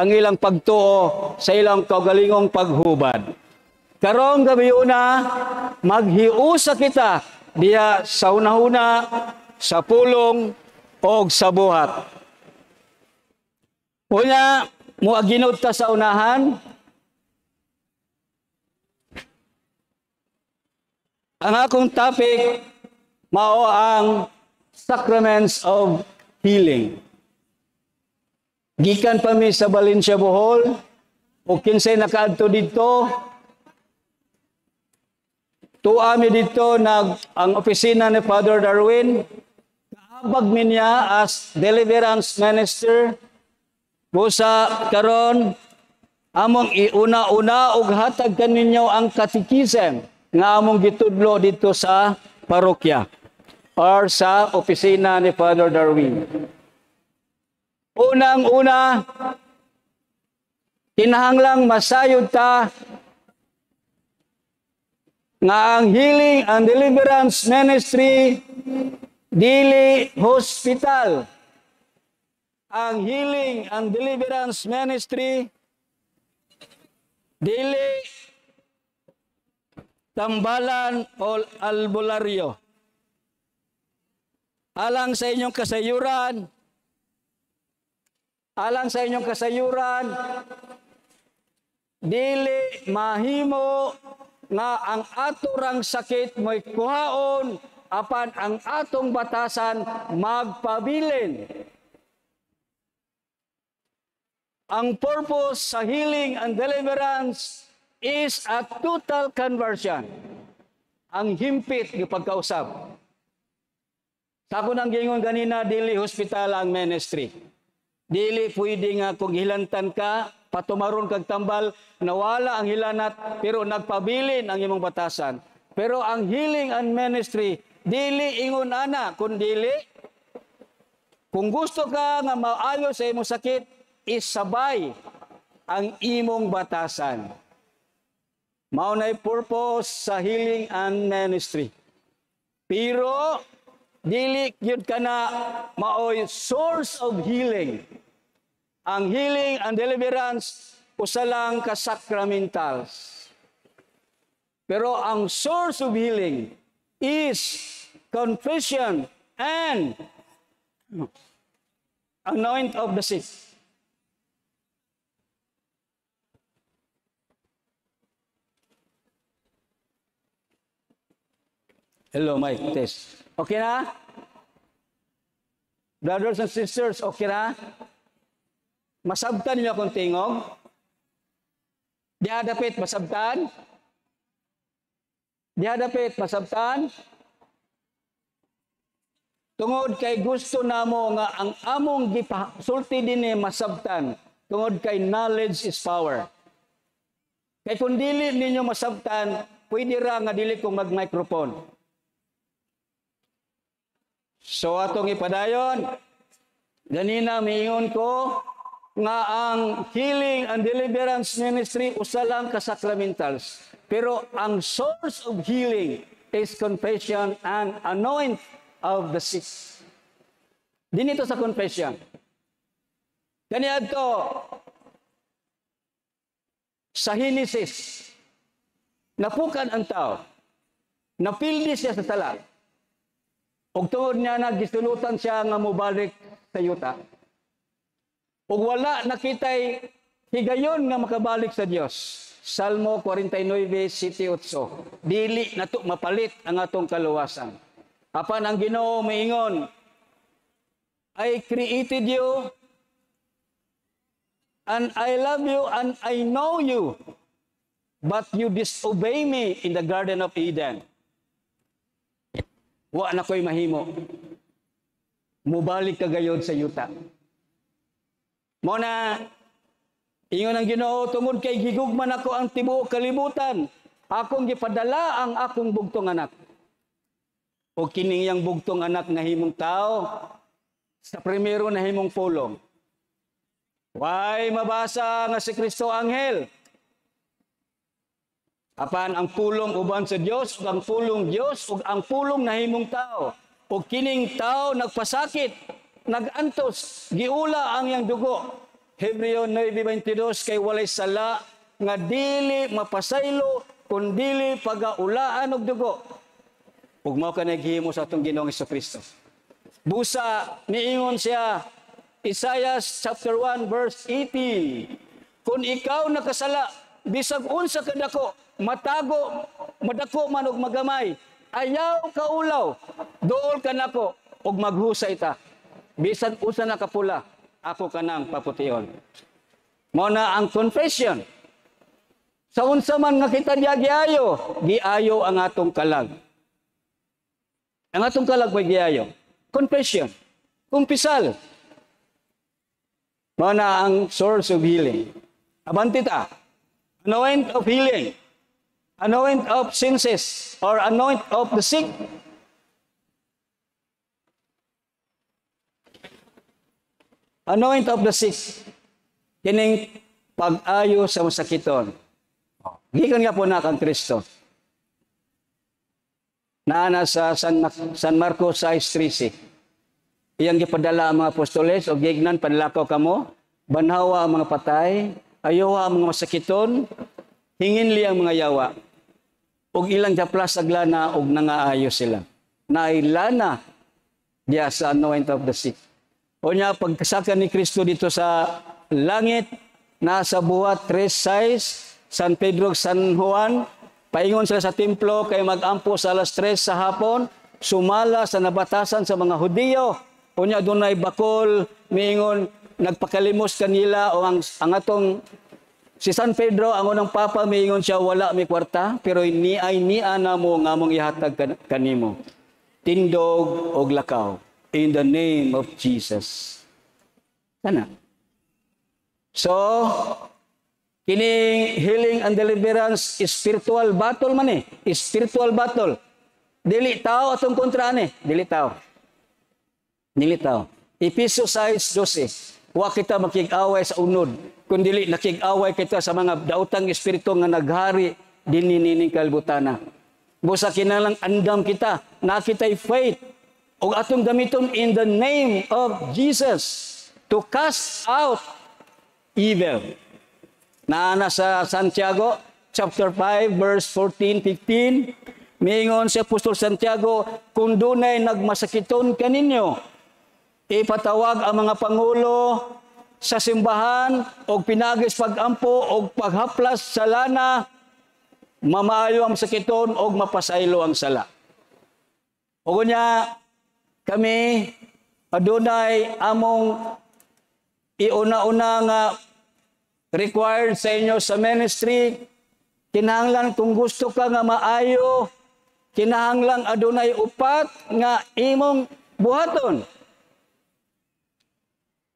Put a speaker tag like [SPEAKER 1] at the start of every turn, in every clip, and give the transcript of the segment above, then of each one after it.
[SPEAKER 1] ang ilang pagtuo sa ilang kaugalingong paghubad. Karong gabi una, maghiusa kita diya sa unahuna, sa pulong, o sa buhat. Una, muaginod ta sa unahan. Ang akong topic, mao ang Sacraments of Healing. Gikan pa mi sa Valencia, Bohol, o kinsay nakaadto dito, tuwa mi dito ang opisina ni Father Darwin, kaabag mi niya as deliverance minister, busa karon among iuna-una og hatag kaninyo ang katikisem nga among gitudlo dito sa parokya or sa opisina ni Father Darwin. Unang-una, kinahanglang masayod ta nga ang healing and deliverance ministry dili hospital. Ang healing and deliverance ministry dili tambalan o albularyo. Alang sa inyong kasayuran, dili mahimo nga ang aturang sakit mo'y kuhaon apan ang atong batasan magpabilin. Ang purpose sa healing and deliverance is a total conversion. Ang himpit ng pagkausap. Sa ako nang gingon ganina, dili hospital ang ministry. Dili pwede nga kung hilantan ka, patumaron kag tambal, nawala ang hilanat, pero nagpabilin ang imong batasan. Pero ang healing and ministry, dili ingon ana, kundili, kung gusto ka nga maayo sa imong sakit, isabay ang imong batasan. Mao na'y purpose sa healing and ministry. Pero dili gyud kana maoy source of healing. Ang healing and deliverance usa lang ka sacramentals. Pero ang source of healing is confession and anoint of the sick. Hello, Mike. Test. Okay na? Brothers and sisters, okay na? Masabtan niyo akong tingog? Dihadapit, masabtan? Dihadapit, masabtan? Tungod kay gusto namo nga ang among gipasulti dinhi masabtan. Tungod kay knowledge is power. Kay kung dili ninyo masabtan, pwede ra nga dili kong mag-microphone. So atong ipadayon, ganina miingon ko nga ang healing and deliverance ministry usa lang ka sacramentals. Pero ang source of healing is confession and anoint of the sick. Dinito sa confession. Kaniadto sa Genesis, napukan ang tao, napildi siya sa sala. Og tungod niya nagisulutan siya nga mobalik sa yuta. Og wala nakitay higayon nga makabalik sa Dios. Salmo 49:7-8. Dili nato mapalit ang atong kaluwasan. Apan ang Ginoo miingon, I created you and I love you and I know you, but you disobey me in the Garden of Eden. Wa na ko'y mahimo. Mubalik ka gayod sa yuta. Muna, ingon ang Ginoo, tungod kay gigugman ako ang tibuok kalibutan, akong gipadala ang akong bugtong anak. O kining yang bugtong anak nga himong tao, sa primero na himong pulong. Why mabasa nga si Kristo anghel? Apan ang pulong uban sa Dios, ug ang pulong Dios, ug ang pulong nahimong tao. O kining tao nagpasakit, nagantos, giula ang iyang dugo. Hebreo 9:22 kay walay sala nga dili mapasaylo kun dili pagaulaan og dugo. Ug mao ka naghimo sa atong Ginoong Hesukristo. Busa niingon siya Isaiah chapter 1 verse 18. Kung ikaw nakasala bisag unsa kadako matago madako man og magamay ayaw ka ulaw duol ka nako og maghusay ta bisan unsa na kapula ako kanang papution. Mao na ang confession. Sa unsa man nga kita giayo ang atong kalag. Ang atong kalag may giayo. Confession. Kumpisal. Mao na ang source of healing. Abanti ta. Anoint of healing. Anoint of senses or anoint of the sick. Anoint of the sick. Kining pag-ayo sa masakiton. Gikan nga po na kang Kristo. Naana sa San Marcos 6:13. Iyang gipadala ang mga apostoles o gignan panlakaw kamo, banhawa ang mga patay, ayowa ang mga masakiton, hinginli ang mga yawa. Og ilang japlas aglana og nangaayo sila. Nailana diya sa anoint of the sick. O niya pagkasaka ni Kristo dito sa langit, nasa buhat 3:6, San Pedro, San Juan, paingon sila sa templo kay mag-ampo sa alas 3 sa hapon, sumala sa nabatasan sa mga Hudiyo. Unya dunay bakol, miingon, nagpakalimos kanila o ang atong si San Pedro, ang unang papa, miingon siya, wala may kwarta, pero niya na mo nga mong ihatag kanimo. Tindog o lakaw. In the name of Jesus. Kana. So, kining healing and deliverance is spiritual battle man eh. Spiritual battle. Dili tao atong kontra ni, dili tao. Dili tao. Efeso 6:12. Wa kita makig-away sa unod, kun dili nakig-away kita sa mga daotang espiritu nga naghari dinhi nining kalbutana. Busa kinahanglan andam kita, nakitay faith ug atong gamiton in the name of Jesus to cast out evil. Naana sa Santiago, chapter 5, verse 14-15, miingon si Apostol Santiago, kung dunay nagmasakiton kaninyo, ipatawag ang mga pangulo sa simbahan o pinagis pagampo o paghaplas sa lana, mamayo ang sakiton o mapasaylo ang sala. O kunya, kami, adunay among iuna-una nga required sa inyo sa ministry, kinahanglan kung gusto ka nga maayo, kinahanglan adunay upat nga imong buhaton.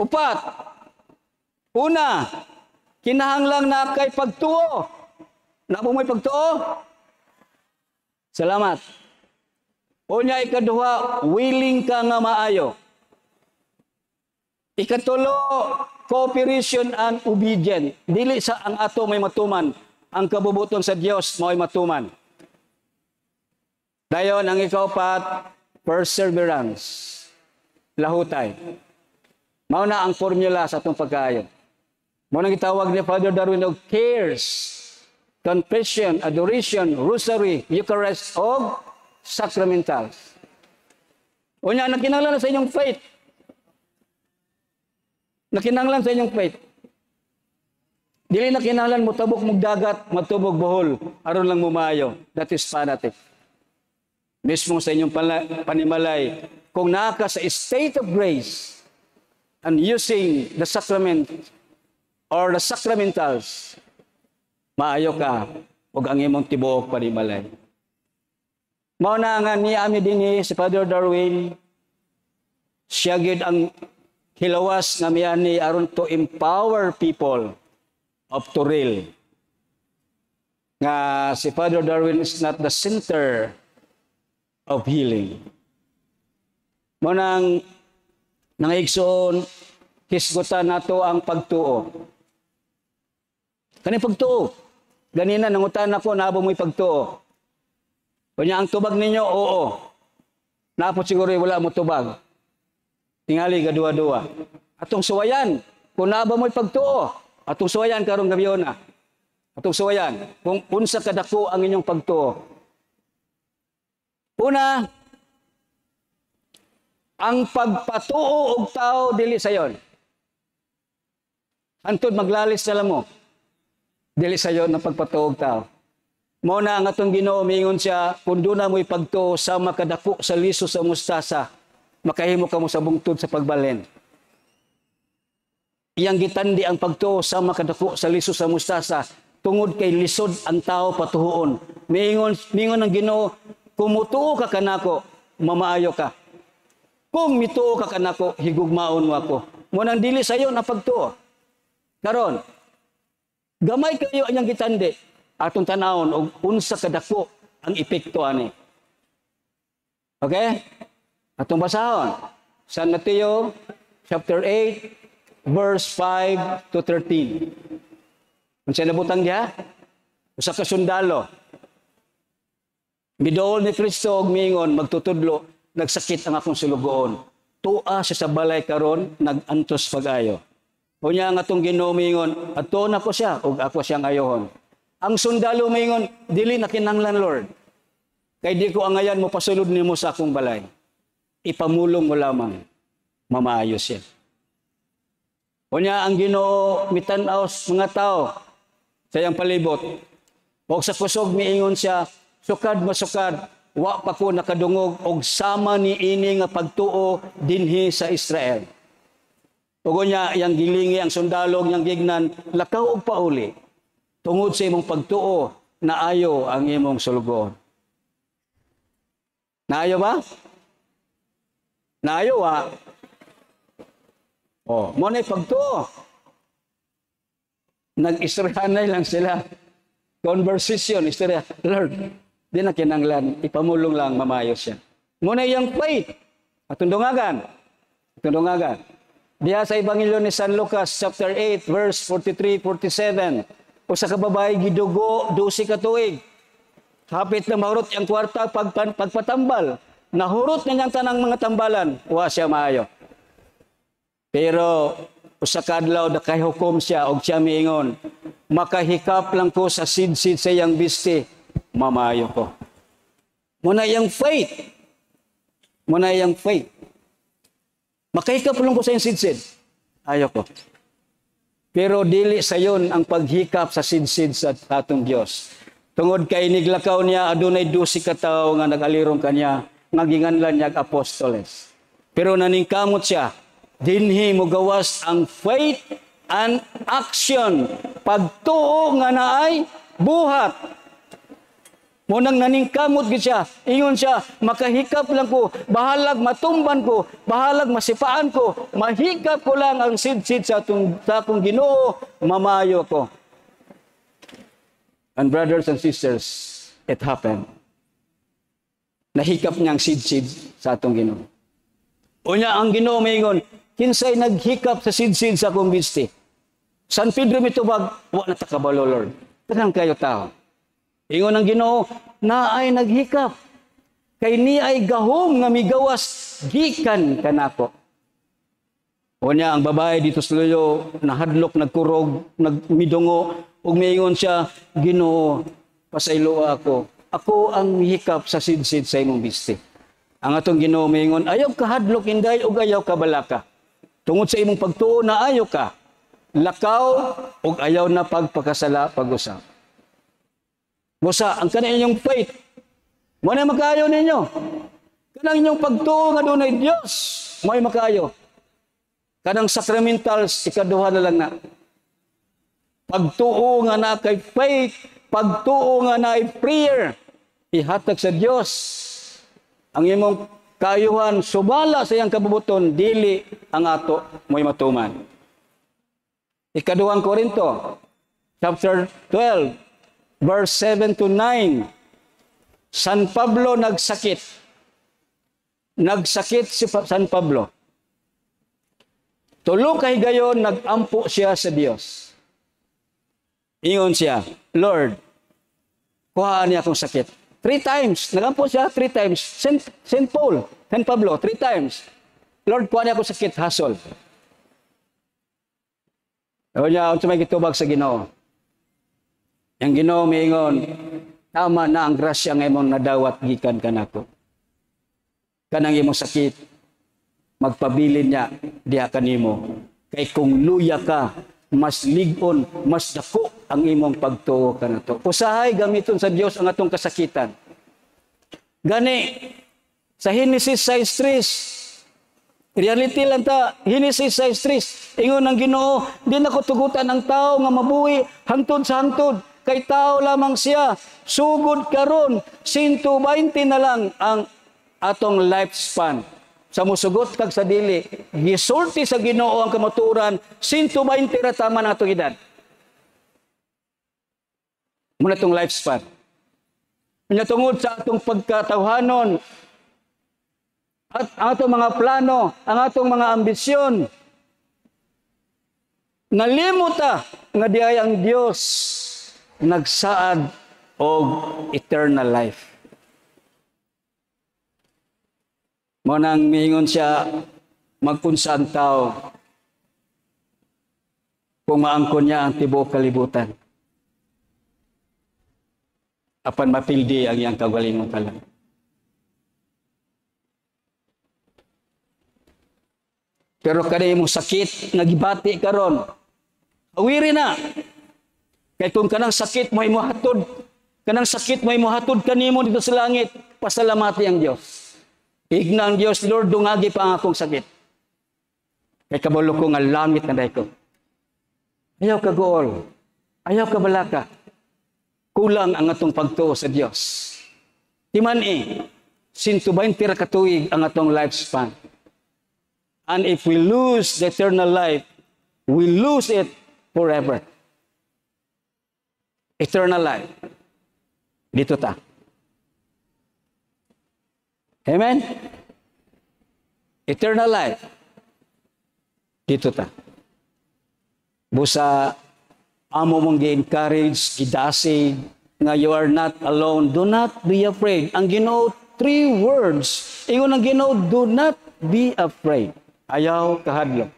[SPEAKER 1] Upat. Una, kinahanglan na kay pagtuo. Na po may pagtuo? Salamat. Unya ikaduha, willing ka nga maayo. Ikatulo, cooperation and obedient. Dili sa ang ato may matuman, ang kabubuton sa Dios mo'y matuman. Dayon ang ikaapat, perseverance. Lahutay. Mao na ang formula sa atong pagkaayo. Mao nang gitawag ni Father Darwin og cares, confession, adoration, rosary, Eucharist o sacramentals. Unya nakinahanglan sa inyong faith. Nakinahanglan sa inyong faith. Dili na kinahanglan mo tabok mong dagat, matubog bohol, aron lang mumayo. That is fanatic. Mismo sa inyong panimalay, kung naka sa state of grace and using the sacrament or the sacramentals, maayo ka ug ang imong tibuok panimalay. Mao na nga niami dinhi si Father Darwin, siya gid ang hilawas nga miyani aron to empower people of Turil. Nga si Father Darwin is not the center of healing. Mao nang nangigsoon hisgutan nato ang pagtuo. Kani pagtuo. Ganina nangutan ako naabo mo'y pagtuo. Kanya ang tubag ninyo, oo. Napot siguro wala mo tubag. Tingali gadua-dua. Atong suwayan, kung naa ba mo'y pagtuo, atong suwayan karong gabi na. Atong suwayan, kung unsa kadako ang inyong pagtuo. Una, ang pagpatuo og tao dili sayon. Hantod maglalis na lang mo. Dili sayon ang pagpatuo og tao. Mao na ang atong Ginoo mingon siya, kung doon na mo'y pagtuo sa makadako sa liso sa mustasa, makahimo ka mo sa bungtod sa pagbalen. Iyang gitandi ang pagtuo sa makadako sa liso sa mustasa, tungod kay lisod ang tao patuhuon. Mingon ang Ginoo, kung mutuo ka kanako, mamaayo ka. Kung mituo ka kanako, higugmaon mo ako. Munang dili sayo na pagtuo. Karon, gamay kayo anyang gitandi. Atong tanawon og unsa kadako ang epekto ani. Okay? Atong basahon. San Mateo chapter 8 verse 5 to 13. Unsa nabutang diha? Usa ka sundalo. Midool ni Kristo og mingon magtutudlo, nagsakit ang akong sulugoon. Tua siya sa balay karon, nagantos pag-ayo. Unya nga atong Ginoo mingon, adto na ko siya ug ako siyang ayohon. Ang sundalo mingon, dili na kinahanglan Lord. Kay di ko angayan mo pasulod nimo sa akong balay. Ipamulong mo lamang, mamaayo siya. Unya ang Ginoo mitan-aw mga tao sa iyang palibot. O sa kusog miingon siya, sukad masukad, wa pa ko nakadungog og sama ni ini nga pagtuo dinhi sa Israel. Ugo niya iyang gilingi ang sundalo niyang gignan, lakaw og pauli. Tungod sa imong pagtuo, naayo ang imong sulugoon. Naayo ba? Naayo wa? Oh, mo na pagtuo. Nag-istoryanay lang sila. Conversation, istorya. Lord, di na kinanglan, ipamulong lang, mamayos siya. Mo na iyang faith. Atong dungagan. Atong dungagan. Diya sa Ebanghelyo ni San Lucas, chapter 8, verse 43-47. Usa ka babae gidugo 12 ka tuig. Hapit na mahurot ang kwarta pagpatambal. Nahurot na niyang tanang mga tambalan. Wa siya maayo. Pero usa ka adlaw nakahukom siya og siya miingon, makahikap lang ko sa sidsid sa iyang bisti, mamayo ko. Muna iyang faith. Muna iyang faith. Makahikap lang ko sa iyang sidsid. Ayaw ko. Pero dili sayon ang paghikap sa sidsid sa atong Dios. Tungod kay niglakaw niya adunay 12 ka tawo nga nagalirong kanya, nga ginganlan niya apostoles. Pero naningkamot siya, dinhi mo gawas ang faith and action, pagtuo nga naay buhat. Munang naningkamot gid siya, ingon siya, makahikap lang ko, bahalag matumban ko, bahalag masipaan ko, mahikap ko lang ang sidsid sa akong Ginoo, mamayo ko. And brothers and sisters, it happened. Nahikap niya ang sidsid sa atong Ginoo. Unya ang Ginoo maingon, kinsay naghikap sa sidsid sa akong bisti. San Pedro mitubag, wa na takabalo Lord. Tanang kayo tao. Ingon ang Ginoo, naay naghikap. Kay ni ay gahom nga migawas gikan kanako. Unya ang babae dito sa luyo, nahadlok, nagkurog, nagmidungo, ug miingon siya, Ginoo, pasaylo ako. Ako ang hikap sa sidsid sa imong bisti. Ang atong Ginoo miingon, ayaw ka hadlok inday ug ayaw ka balaka. Tungod sa imong pagtuo na ayaw ka, lakaw ug ayaw na pagpakasala pag-usap. Musa, ang kanang inyong faith, mo na makaayo ninyo. Kanang inyong pagtuo nga dunay Dios, mo'y makaayo. Kanang sacramentals, ikaduha na lang na. Pagtuo nga na kay faith, pagtuo nga na prayer, ihatag sa Dios. Ang imong kaayuhan, subala sa iyang kabubuton, dili ang ato mo'y matuman. Ikaduhang Korinto, chapter 12, verse 7 to 9. San Pablo nagsakit. Nagsakit si San Pablo. Tulo ka higayon, nagampo siya sa Dios. Ingon siya, Lord, kuhaan niya akong sakit. 3 times. Nagampo siya 3 times. Saint Pablo, 3 times. Lord, kuhaan niya akong sakit, hasol. O niya, unsa may gitubag sa Ginoo. Ang Ginoo miingon, tama na ang grasya nga imong nadawat gikan kanako. Kanang imong sakit, magpabilin niya diha kanimo. Kay kung luya ka, mas ligon, mas dako ang imong pagtuo kanato. Usahay gamiton sa Dios ang atong kasakitan. Gani sa Genesis 6:3, reality lang ta, Genesis 6:3, ingon ng Ginoo, di na ko tugutan ang tao nga mabuhi hangtod sa hangtod. Kay tao lamang siya, sugod karon 120 na lang ang atong lifespan. Sa musugot kag sa dili, gisulti sa Ginoo ang kamaturan, 120 ra tama na atong edad. Muna itong lifespan. Kanya tungod sa atong pagkatawhanon, at ang atong mga plano, ang atong mga ambisyon, nalimuta nga diay ang Dios nagsaad og eternal life. Mo nang miingon siya, magpunsa ang tao kung maangkon niya ang tibuok kalibutan. Apan mapildi ang iyang kagalingon kalang. Pero kanay mong sakit, nagibati karon, awiri na. Kaya kung kanang sakit mo imuhatod, kanang sakit mo imuhatod kanimo dito sa langit, pasalamati ang Dios. Igna ang Dios, Lord, dungagi pa ang akong sakit. Kay kabalo ko nga langit na dahi ko. Ayaw ka gool. Ayaw ka balaka. Kulang ang atong pagtuo sa Dios. Timan 120 ra ka tuig ang atong lifespan. And if we lose the eternal life, we lose it forever. Eternal life. Dito ta. Amen? Eternal life. Dito ta. Busa, amo mong gi-encourage, gidasig, nga you are not alone. Do not be afraid. Ang Ginoo, 3 words. Ingon ang Ginoo, do not be afraid. Ayaw kahadlok.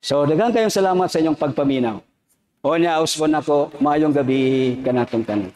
[SPEAKER 1] So, daghang kayong salamat sa inyong pagpaminaw. O niya, ausbon ako, mayong gabi kanatong tanan.